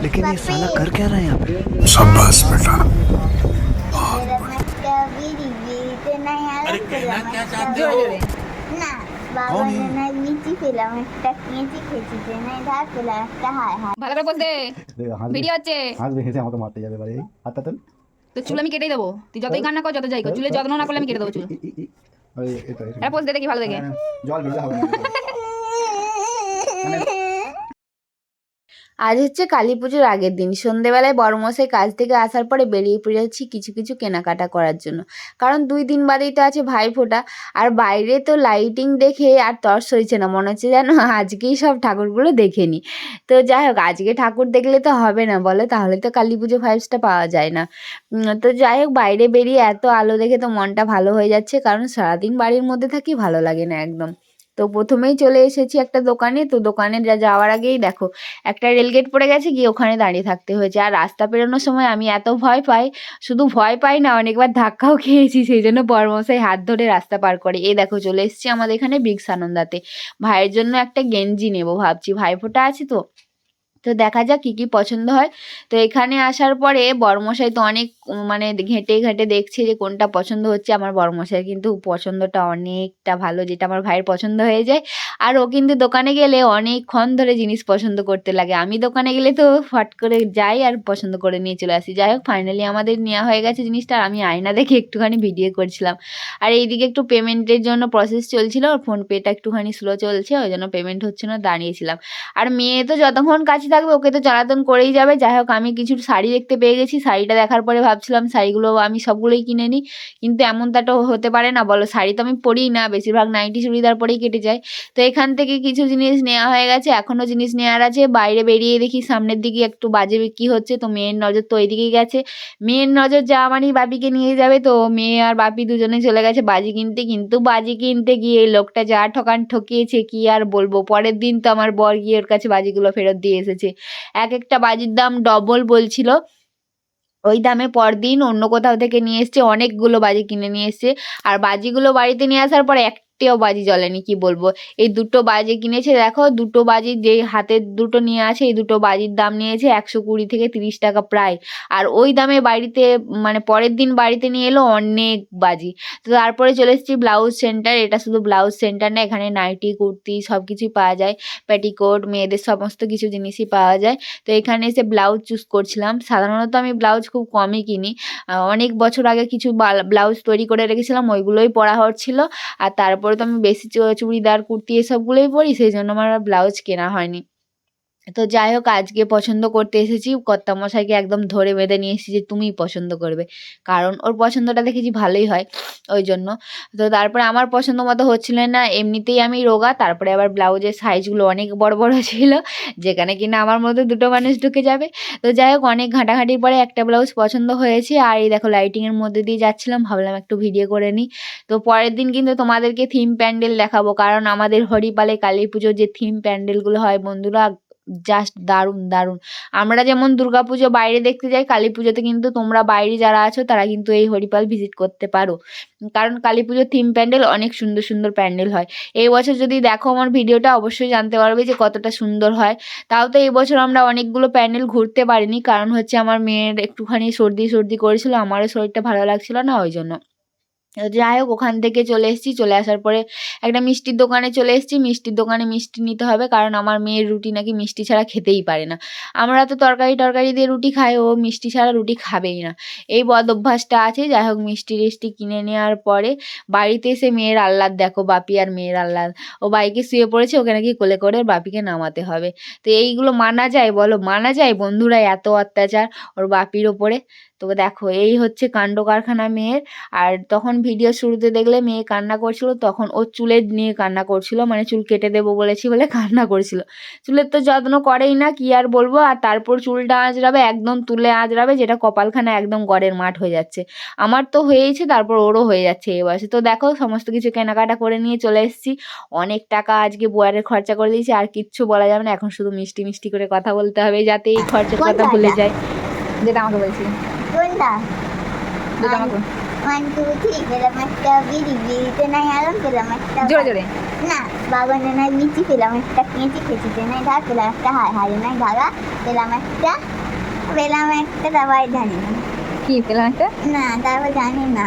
लेकिन ये साला कर क्या रहा है यहाँ पे? शाबाश बेटा। अरे कहना क्या चाहते हो? না বাবা না নিচে পেলাম একটা কেঁচি খেয়েছে না ধার পেলাম একটা হায় হায় ভালো করে বলতে ভিডিও হচ্ছে হাত দেখেছে আমাকে মারতে যাবে এবারে হাতটা তোল তো চুল আমি কেটেই দেবো তুই যতই কান্না কর যত যাই কর চুলের যত্ন না করলে আমি কেটে দেবো চুল এটা পোজ দে দেখি ভালো দেখে জল বেরোলে হবে আজ হচ্ছে কালী পুজোর আগের দিন। সন্ধেবেলায় বড়মশাই কাজ থেকে আসার পরে বেরিয়ে পড়েছি কিছু কিছু কেনাকাটা করার জন্য, কারণ 2 দিন বাদেই তো আছে ভাইফোঁটা। আর বাইরে তো লাইটিং দেখে আর তর্স হয়েছে না, মনে হচ্ছে যেন আজকেই সব ঠাকুরগুলো দেখে নিই। তো যাই হোক, আজকে ঠাকুর দেখলে তো হবে না বলো, তাহলে তো কালী পুজো ভাইবসটা পাওয়া যায় না। তো যাই হোক, বাইরে বেরিয়ে এত আলো দেখে তো মনটা ভালো হয়ে যাচ্ছে, কারণ সারাদিন বাড়ির মধ্যে থাকি ভালো লাগে না একদম। তো প্রথমেই চলে এসেছি একটা দোকানে। তো দোকানে যাওয়ার আগেই দেখো একটা রেলগেট পড়ে গেছে, গিয়ে ওখানে দাঁড়িয়ে থাকতে হয়েছে। আর রাস্তা পেরোনোর সময় আমি এত ভয় পাই, শুধু ভয় পাই না, অনেকবার ধাক্কাও খেয়েছি, সেই জন্য বড়মশাই হাত ধরে রাস্তা পার করে। এই দেখো চলে এসেছি আমাদের এখানে বিগ সানন্দাতে। ভাইয়ের জন্য একটা গেঞ্জি নেবো ভাবছি, ভাইফোঁটা আছে তো। তো দেখা যাক কী কী পছন্দ হয়। তো এখানে আসার পরে বড়মশাই তো অনেক মানে ঘেঁটে ঘেঁটে দেখছে যে কোনটা পছন্দ হচ্ছে। আমার বড়মশাই কিন্তু পছন্দটা অনেকটা ভালো, যেটা আমার ভাইয়ের পছন্দ হয়ে যায়। আর ও কিন্তু দোকানে গেলে অনেকক্ষণ ধরে জিনিস পছন্দ করতে লাগে। আমি দোকানে গেলে তো ফট করে যাই আর পছন্দ করে নিয়ে চলে আসি। যাই হোক, ফাইনালি আমাদের নেওয়া হয়ে গেছে জিনিসটা। আর আমি আয়না দেখে একটুখানি ভিডিও করছিলাম। আর এইদিকে একটু পেমেন্টের জন্য প্রসেস চলছিল, ফোনপেটা একটুখানি স্লো চলছে, ওই জন্য পেমেন্ট হচ্ছে না, দাঁড়িয়েছিলাম। আর মেয়ে তো যতক্ষণ কাছে থাকবে ওকে তো জ্বালাতন করেই যাবে। যাই হোক, আমি কিছু শাড়ি দেখতে পেয়ে গেছি। শাড়িটা দেখার পরে ভাবছিলাম শাড়িগুলো আমি সবগুলোই কিনে নিই, কিন্তু এমনটা তো হতে পারে না বলো। শাড়ি তো আমি পরিই না, বেশিরভাগ নাইটি চুড়িদার পরেই কেটে যায়। তো এখান থেকে কিছু জিনিস নেওয়া হয়ে গেছে, এখনও জিনিস নেওয়ার আছে। বাইরে বেরিয়ে দেখি সামনের দিকে একটু বাজে বিক্রি হচ্ছে, তো মেয়ের নজর তো ওইদিকেই গেছে। মেয়ের নজর যা মানে বাপিকে নিয়ে যাবে, তো মেয়ে আর বাপি দুজনে চলে গেছে বাজি কিনতে। কিন্তু বাজি কিনতে গিয়ে লোকটা যা ঠকিয়েছে কি আর বলবো। পরের দিন তো আমার বর গিয়ে ওর কাছে বাজিগুলো ফেরত দিয়ে এসেছে। এক একটা বাজির দাম ডবল বলছিল। ওই দামে পরদিন অন্য কোথাও থেকে নিয়ে এসছে, অনেকগুলো বাজি কিনে নিয়ে এসছে। আর বাজিগুলো বাড়িতে নিয়ে আসার পরে একটিও বাজি জ্বলেনি, কি বলবো। এই 2টো বাজি কিনেছে, দেখো 2টো বাজি যেই হাতের 2টো নিয়ে আছে, এই 2টো বাজির দাম নিয়েছে 120 থেকে 30 টাকা প্রায়। আর ওই দামে বাড়িতে মানে পরের দিন বাড়িতে নিয়ে এলো অনেক বাজি। তো তারপরে চলে এসেছি ব্লাউজ সেন্টার। এটা শুধু ব্লাউজ সেন্টার না, এখানে নাইটি কুর্তি সব কিছুই পাওয়া যায়, পেটিকোট মেয়েদের সমস্ত কিছু জিনিসই পাওয়া যায়। তো এখানে এসে ব্লাউজ চুজ করছিলাম। সাধারণত আমি ব্লাউজ খুব কমই কিনি, অনেক বছর আগে কিছু ব্লাউজ তৈরি করে রেখেছিলাম, ওইগুলোই পরা হচ্ছিল। আর তারপরে তো আমি বেশি চুড়িদার কুর্তি এসবগুলোই পরি, সেই জন্য আমার ব্লাউজ কেনা হয়নি। তো যাই হোক, আজকে পছন্দ করতে এসেছি, কর্তামশাইকে একদম ধরে বেঁধে নিয়ে এসেছি যে তুমিই পছন্দ করবে, কারণ ওর পছন্দটা দেখেছি ভালোই হয় ওই জন্য। তো তারপরে আমার পছন্দ মতো হচ্ছিল না, এমনিতেই আমি রোগা, তারপরে আবার ব্লাউজের সাইজগুলো অনেক বড় বড় ছিল, যেখানে কিনা আমার মধ্যে 2টো মানুষ ঢুকে যাবে। তো যাই হোক, অনেক ঘাঁটাঘাঁটির পরে একটা ব্লাউজ পছন্দ হয়েছে। আর এই দেখো লাইটিংয়ের মধ্যে দিয়ে যাচ্ছিলাম, ভাবলাম একটু ভিডিও করে নিই। তো পরের দিন কিন্তু তোমাদেরকে থিম প্যান্ডেল দেখাবো, কারণ আমাদের হরিপালে কালী পুজোর যে থিম প্যান্ডেলগুলো হয় বন্ধুরা, জাস্ট দারুণ দারুণ। আমরা যেমন দুর্গাপুজো বাইরে দেখতে যাই, কালী পুজোতে কিন্তু তোমরা বাইরে যারা আছো তারা কিন্তু এই হরিপাল ভিজিট করতে পারো, কারণ কালী পুজোর থিম প্যান্ডেল অনেক সুন্দর সুন্দর প্যান্ডেল হয়। এই বছর যদি দেখো আমার ভিডিওটা, অবশ্যই জানতে পারবে যে কতটা সুন্দর হয়। তাও তো এই বছর আমরা অনেকগুলো প্যান্ডেল ঘুরতে পারিনি, কারণ হচ্ছে আমার মেয়ের একটুখানি সর্দি সর্দি করেছিল, আমারও শরীরটা ভালো লাগছিল না ওই জন্য। যাই হোক, ওখান থেকে চলে এসেছি। চলে আসার পরে একটা মিষ্টির দোকানে চলে এসেছি। মিষ্টির দোকানে মিষ্টি নিতে হবে, কারণ আমার মেয়ের রুটি নাকি মিষ্টি ছাড়া খেতেই পারে না। আমরা তো তরকারি দিয়ে রুটি খাই, ও মিষ্টি ছাড়া রুটি খাবেই না, এই বদ অভ্যাসটা আছে। যাই হোক, মিষ্টি টিষ্টি কিনে নেওয়ার পরে বাড়িতে এসে মেয়ের আহ্লাদ দেখো, বাপি আর মেয়ের আহ্লাদ। ও বাইকে শুয়ে পড়েছে, ওকে নাকি কোলে করে বাপিকে নামাতে হবে। তো এইগুলো মানা যায় বলো, মানা যায় বন্ধুরা? এত অত্যাচার ওর বাপির ওপরে। তো দেখো, এই হচ্ছে কাণ্ড কারখানা মেয়ের। আর তখন ভিডিও শুরুতে দেখলে মেয়ে কান্না করছিল, তখন ও চুলের নিয়ে কান্না করছিল, মানে চুল কেটে দেবো বলেছি বলে কান্না করছিল। চুলের তো যত্ন করেই না, কি আর বলবো। আর তারপর চুলটা আঁচড়াবে, একদম তুলে আঁচড়াবে, যেটা কপালখানা একদম গড়ের মাঠ হয়ে যাচ্ছে। আমার তো হয়েইছে, তারপর ওরও হয়ে যাচ্ছে এই বয়সে। তো দেখো, সমস্ত কিছু কেনাকাটা করে নিয়ে চলে এসেছি। অনেক টাকা আজকে বয়ারের খরচা করে দিয়েছি, আর কিচ্ছু বলা যাবে না, এখন শুধু মিষ্টি মিষ্টি করে কথা বলতে হবে, যাতে এই খরচের কথা ভুলে যায়। যেটা আমাকে বলছি কোনটা যেটা আমাকে 1 2 3 পেলাম একটা বিড়ি, বিড়িতে নাই আরাম পেলাম একটা জোরে জোরে না বাগানে নাই লিচি পেলাম একটা, কেঁচি খেঁচিতে নাই ধার পেলাম একটা, হাড়ে নাই ধাগা পেলাম একটা, তারপর জানি না। কি পেলাম একটা? না তারপর জানি না।